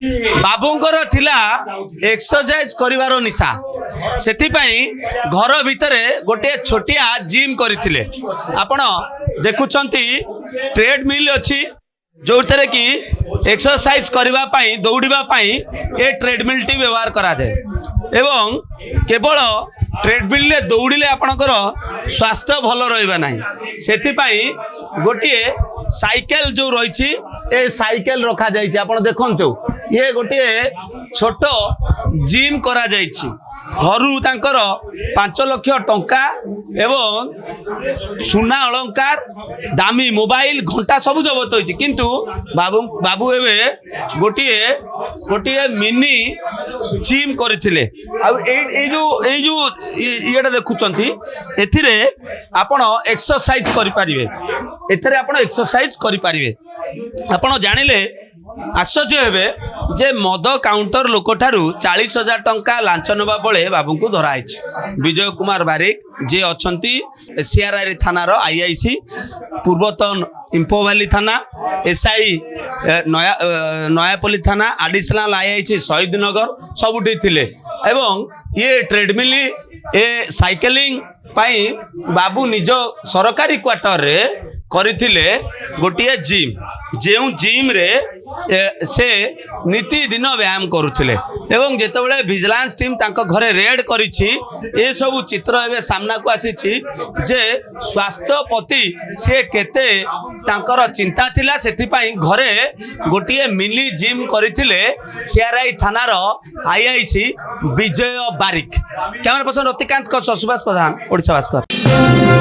बाबूंकर थिला एक्सरसाइज करिवार निशा सेथिपाई घर भितरे गोटे छोटिया जिम करथिले। आपण देखुछंती ट्रेडमिल अछि जो थरे कि एक्सरसाइज करबा पाई दौड़िबा पाई ए ट्रेडमिल टी व्यवहार करा दे एवं केवल ट्रेडमिल रे दौड़िले आपणकर स्वास्थ्य भल रहइबा नाही सेथिपाई गोटिए साइकेल जो रही ए साइकेल रखा जाइए। आपण देखंतु ये गोटे छोट जिम करा जाइए घरू तांकर 5 लाख टंका एवं सुना अलंकार दामी मोबाइल घंटा सब जबत होइछि किंतु बाबू एवे गोटे मिनी जिम करथिले। आ ए जो येटा देखुचंती एथिरे आपण एक्सरसाइज करि परिबे एथिरे आपण एक्सरसाइज करि परिबे। आपण जानिले आश्चर्य हेबे जे मद काउंटर लोक ठारू 40,000 टंका लांच नबा बळे बाबू को धराई विजय कुमार बारिक जे अछंती सीआरआई थानार आईआईसी पूर्वतन इंफो वैली थाना एसआई नयापल्ली थाना एडिशनल आईआईसी शहीद नगर सबुठी थिले एवं ये ट्रेडमिल ए साइकेलिंग पाई बाबू निज सरकारी क्वार्टर रे करथिले गोटिए जिम जेउ जिम रे से नीति दिन व्यायाम करुथिले एवं जेतेबेले विजिलेंस टीम तांको घरे रेड करिछि ए सब चित्र एबे सामना को आसीछि जे स्वास्थ्य प्रति से केते तांकर चिंता थिला सेथि पई घरे गोटिए मिली जिम करथिले सीआरआई थानार आईआईसी विजय बारिक। कैमरा पर्सन रतिकांत को सुभाष प्रधान ओडिशा भास्कर।